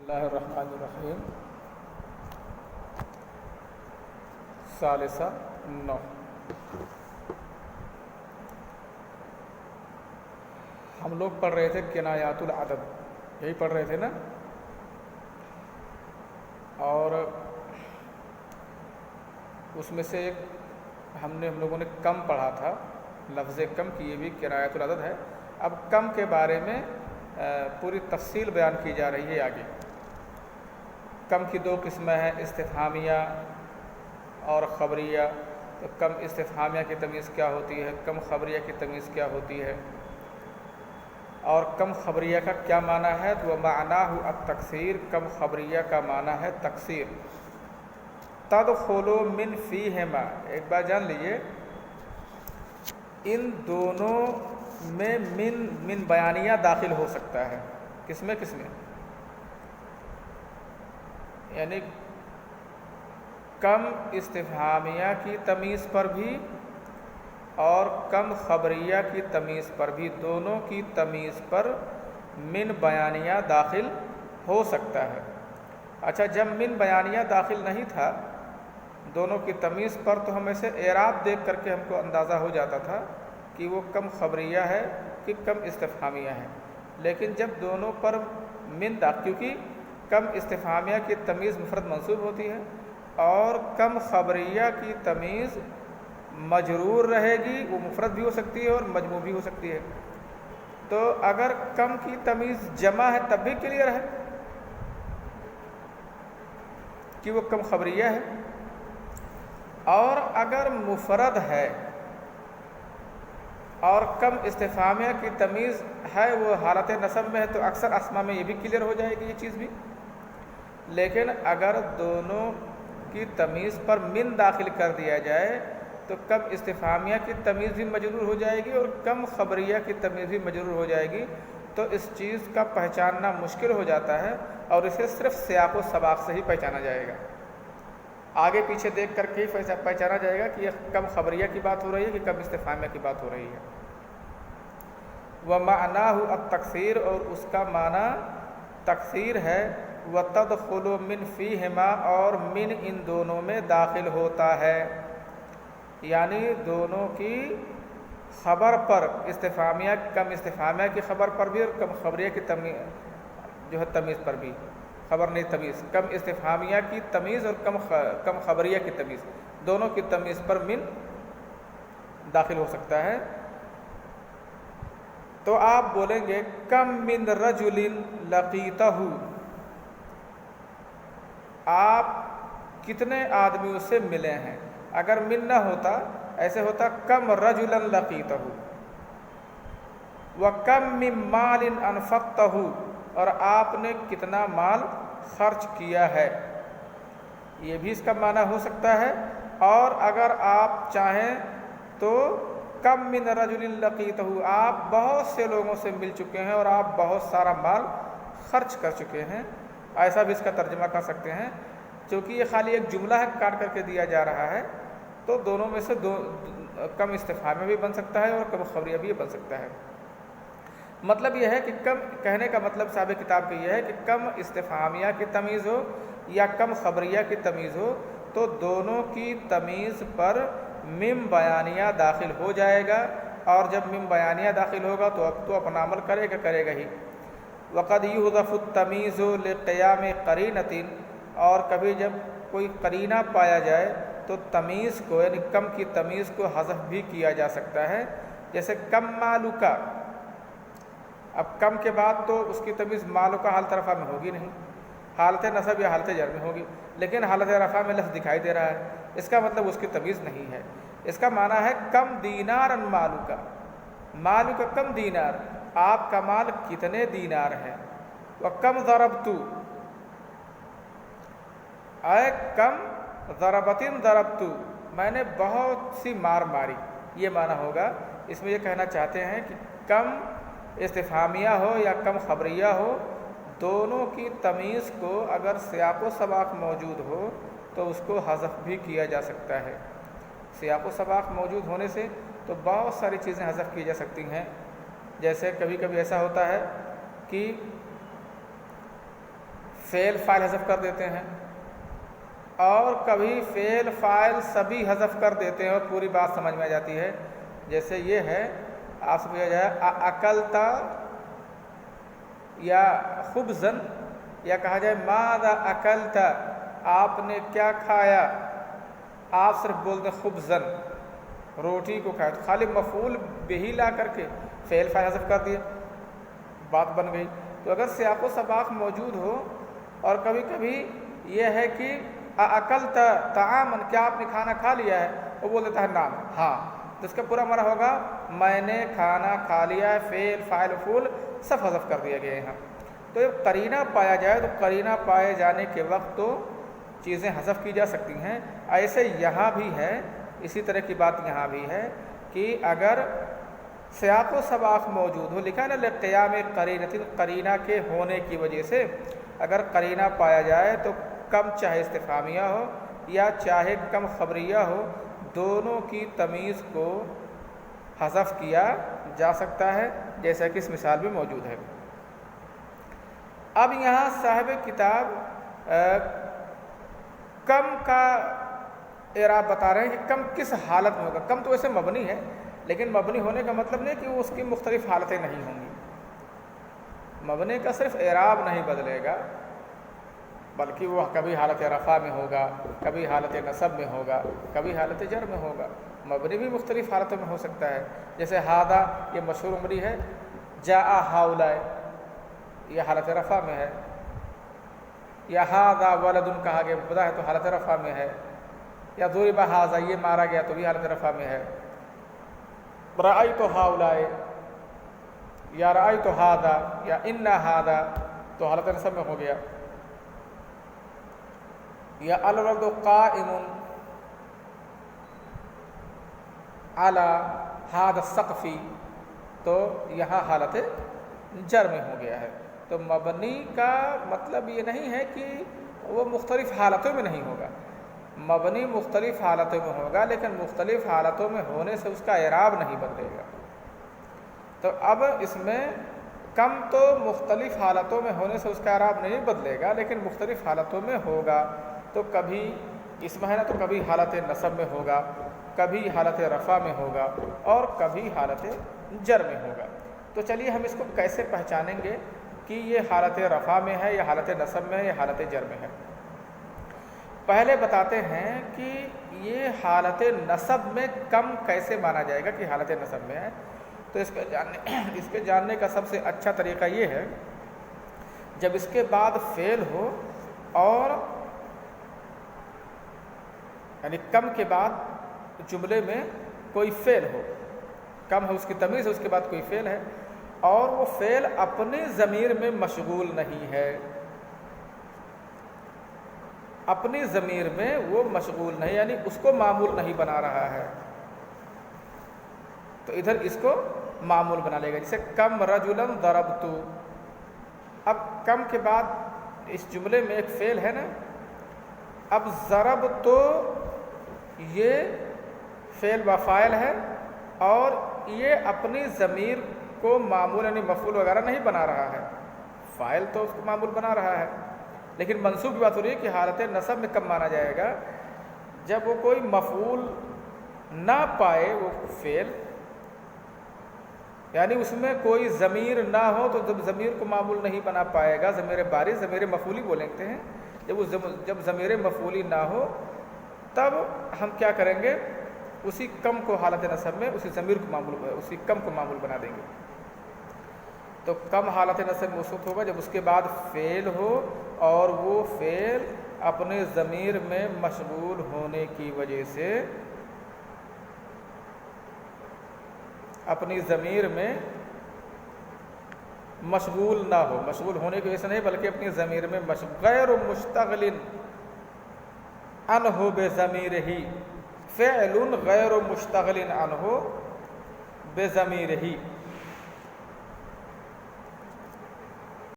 اللہ الرحمن الرحیم ثالثہ 9 ہم لوگ پڑھ رہے تھے کنایات العدد، یہی پڑھ رہے تھے نا. اور اس میں سے ایک ہم لوگوں نے کم پڑھا تھا، لفظ کم کی یہ بھی کنایات العدد ہے. اب کم کے بارے میں پوری تفصیل بیان کی جا رہی ہے آگے. کم کی دو قسمیں ہیں، استفہامیہ اور خبریہ. تو کم استفہامیہ کی تمیز کیا ہوتی ہے، کم خبریہ کی تمیز کیا ہوتی ہے، اور کم خبریہ کا کیا معنی ہے. تو معناہ التکثیر، کم خبریہ کا معنی ہے تکثیر. تدخل من فیہما، ایک بار جان لیجئے ان دونوں میں من بیانیہ داخل ہو سکتا ہے. کس میں یعنی کم استفہامیہ کی تمیز پر بھی اور کم خبریہ کی تمیز پر بھی، دونوں کی تمیز پر من بیانیہ داخل ہو سکتا ہے. اچھا، جب من بیانیہ داخل نہیں تھا دونوں کی تمیز پر تو ہم اسے اعراب دیکھ کر کے ہم کو اندازہ ہو جاتا تھا کہ وہ کم خبریہ ہے کہ کم استفہامیہ ہے. لیکن جب دونوں پر من کیونکہ کم استفہامیہ کی تمیز مفرد منصوب ہوتی ہے اور کم خبریہ کی تمیز مجرور رہے گی، وہ مفرد بھی ہو سکتی ہے اور مجموع بھی ہو سکتی ہے. تو اگر کم کی تمیز جمع ہے تب بھی کلیئر ہے کہ وہ کم خبریہ ہے، اور اگر مفرد ہے اور کم استفہامیہ کی تمیز ہے، وہ حالت نصب میں ہے، تو اکثر اسماء میں یہ بھی کلیئر ہو جائے گی یہ چیز بھی. لیکن اگر دونوں کی تمیز پر من داخل کر دیا جائے تو کم استفہامیہ کی تمیز بھی مجرور ہو جائے گی اور کم خبریہ کی تمیز بھی مجرور ہو جائے گی. تو اس چیز کا پہچاننا مشکل ہو جاتا ہے اور اسے صرف سیاق و سباق سے ہی پہچانا جائے گا. آگے پیچھے دیکھ کر کے ہی پہچانا جائے گا کہ یہ کم خبریہ کی بات ہو رہی ہے کہ کم استفہامیہ کی بات ہو رہی ہے. وَمَعْنَاهُ التَّكْثِيرُ، اور اس کا معنی تکثیر ہے. وَتَدْخُلُ مِنْ فِيهِمَا، اور من ان دونوں میں داخل ہوتا ہے، یعنی دونوں کی خبر پر استفہامیہ کم استفہامیہ کی خبر پر بھی اور کم خبریہ کی تمیز پر بھی، خبر نہیں تمیز، کم استفہامیہ کی تمیز اور کم خبریہ کی تمیز، دونوں کی تمیز پر من داخل ہو سکتا ہے. تو آپ بولیں گے کم من رجل لقیتہ، آپ کتنے آدمیوں سے ملے ہیں. اگر من نہ ہوتا ایسے ہوتا کم رجلا لقیتہ، وکم من مال انفقتہ، اور آپ نے کتنا مال خرچ کیا ہے. یہ بھی اس کا معنی ہو سکتا ہے. اور اگر آپ چاہیں تو کم من رجل لقیتہ، آپ بہت سے لوگوں سے مل چکے ہیں اور آپ بہت سارا مال خرچ کر چکے ہیں. ایسا بھی اس کا ترجمہ کر سکتے ہیں. چونکہ یہ خالی ایک جملہ ہے کاٹ کر کے دیا جا رہا ہے تو دونوں میں سے کم استفہامیہ بھی بن سکتا ہے اور کم خبریہ بھی بن سکتا ہے. مطلب یہ ہے کہ کم کہنے کا مطلب صاحب کتاب کا یہ ہے کہ کم استفہامیہ کی تمیز ہو یا کم خبریہ کی تمیز ہو تو دونوں کی تمیز پر مم بیانیہ داخل ہو جائے گا، اور جب مم بیانیہ داخل ہوگا تو اب تو اپنا عمل کرے گا ہی. وقد یحذف التمیز لقیام قرینۃ، اور کبھی جب کوئی قرینہ پایا جائے تو تمیز کو یعنی کم کی تمیز کو حذف بھی کیا جا سکتا ہے. جیسے کم مالک، اب کم کے بعد تو اس کی تمیز مالک حالت رفع میں ہوگی نہیں، حالت نصب یا حالت جر میں ہوگی، لیکن حالت رفع میں لفظ دکھائی دے رہا ہے، اس کا مطلب اس کی تمیز نہیں ہے. اس کا معنی ہے کم دینار مالک کم دینار، آپ کا مال کتنے دینار ہے. وکم ضربتو، اے کم ضربتو، میں نے بہت سی مار ماری، یہ معنی ہوگا. اس میں یہ کہنا چاہتے ہیں کہ کم استفہامیہ ہو یا کم خبریہ ہو، دونوں کی تمیز کو اگر سیاق و سباق موجود ہو تو اس کو حذف بھی کیا جا سکتا ہے. سیاق و سباق موجود ہونے سے تو بہت ساری چیزیں حذف کی جا سکتی ہیں. جیسے کبھی کبھی ایسا ہوتا ہے کہ فعل فاعل حذف کر دیتے ہیں، اور کبھی فعل فاعل سبھی حذف کر دیتے ہیں اور پوری بات سمجھ میں آ جاتی ہے۔ جیسے یہ ہے، آپ سے پوچھا جائے اکلتا یا خبزن، یا کہا جائے ماذا اکلتا، آپ نے کیا کھایا، آپ صرف بول دیں خبزن، روٹی کو کھایا، تو خالی مفعول بہی لا کر کے فعل فاعل حذف کر دیا، بات بن گئی۔ تو اگر سیاق و سباق موجود ہو، اور کبھی کبھی یہ ہے کہ اکلتا طعامن، کیا آپ نے کھانا کھا لیا ہے، وہ بول دیتا ہے نام، ہاں، تو اس کا پورا معنی ہوگا میں نے کھانا کھا لیا ہے، فعل فاعل مفعول سب حذف کر دیا گیا یہاں۔ تو جب قرینہ پایا جائے تو قرینہ پائے جانے کے وقت تو چیزیں حذف کی جا سکتی ہیں، ایسے یہاں بھی ہے، اسی طرح کی بات یہاں بھی ہے کہ اگر سیاق و سباق موجود ہو، لکھا نا لقیام قرینۃ، قرینہ کے ہونے کی وجہ سے اگر قرینہ پایا جائے تو کم چاہے استفہامیہ ہو یا چاہے کم خبریہ ہو، دونوں کی تمیز کو حذف کیا جا سکتا ہے، جیسا کہ اس مثال میں موجود ہے۔ اب یہاں صاحب کتاب کم کا اعراب بتا رہے ہیں کہ کم کس حالت میں ہوگا۔ کم تو ویسے مبنی ہے، لیکن مبنی ہونے کا مطلب نہیں کہ وہ اس کی مختلف حالتیں نہیں ہوں گی۔ مبنی کا صرف اعراب نہیں بدلے گا، بلکہ وہ کبھی حالت رفع میں ہوگا، کبھی حالت نصب میں ہوگا، کبھی حالت جر میں ہوگا۔ مبنی بھی مختلف حالتوں میں ہو سکتا ہے، جیسے ہاذا یہ مشہور مبنی ہے، جاء ہؤلاء یہ حالت رفع میں ہے، یا ہاذا ولد کہا گیا مبتدا ہے تو حالت رفع میں ہے، یا ضرب ہذا یہ مارا گیا تو بھی حالت رفع میں ہے، رأیت ہؤلاء یا رأیت ہذا یا ان ہذا تو حالت نصب میں ہو گیا، یا الولد قائم علی ھذا السقف تو یہاں حالت جر میں ہو گیا ہے۔ تو مبنی کا مطلب یہ نہیں ہے کہ وہ مختلف حالتوں میں نہیں ہوگا، مبنی مختلف حالتوں میں ہوگا، لیکن مختلف حالتوں میں ہونے سے اس کا اعراب نہیں بدلے گا۔ تو اب اس میں کم تو مختلف حالتوں میں ہونے سے اس کا اعراب نہیں بدلے گا، لیکن مختلف حالتوں میں ہوگا، تو کبھی اس میں ہے نا تو کبھی حالت نصب میں ہوگا، کبھی حالت رفع میں ہوگا، اور کبھی حالت جر میں ہوگا۔ تو چلیے ہم اس کو کیسے پہچانیں گے کہ یہ حالت رفع میں ہے یا حالت نصب میں ہے یا حالت جر میں ہے۔ پہلے بتاتے ہیں کہ یہ حالت نصب میں کم کیسے مانا جائے گا کہ حالت نصب میں ہے۔ تو اس کے جاننے کا سب سے اچھا طریقہ یہ ہے، جب اس کے بعد فعل ہو اور یعنی کم کے بعد جملے میں کوئی فعل ہو، کم ہے اس کی تمیز ہے، اس کے بعد کوئی فعل ہے اور وہ فعل اپنے ضمیر میں مشغول نہیں ہے، اپنی ضمیر میں وہ مشغول نہیں، یعنی اس کو معمول نہیں بنا رہا ہے، تو ادھر اس کو معمول بنا لے گا۔ جیسے کم رجلا ضربت، اب کم کے بعد اس جملے میں ایک فعل ہے نا، اب ضرب تو یہ فعل و فاعل ہے اور یہ اپنی ضمیر کو معمول یعنی مفعول وغیرہ نہیں بنا رہا ہے، فاعل تو اس کو معمول بنا رہا ہے، لیکن منصوب کی بات ہو رہی ہے کہ حالت نصب میں کب مانا جائے گا، جب وہ کوئی مفعول نہ پائے وہ فعل، یعنی اس میں کوئی ضمیر نہ ہو، تو جب ضمیر کو معمول نہیں بنا پائے گا، ضمیر باری ضمیر مفعولی بولتے ہیں، جب ضمیر مفعولی نہ ہو تب ہم کیا کریں گے، اسی کم کو حالت نصب میں اسی ضمیر کو معمول، اسی کم کو معمول بنا دیں گے۔ تو کم حالت نصب میں اس وقت ہوگا جب اس کے بعد فعل ہو اور وہ فعل اپنے ضمیر میں مشغول ہونے کی وجہ سے اپنی ضمیر میں مشغول نہ ہو، مشغول ہونے کی وجہ سے نہیں بلکہ اپنی ضمیر میں غیر مشتغل عنہ بضمیر فعل غیر مشتغل عنہ بضمیر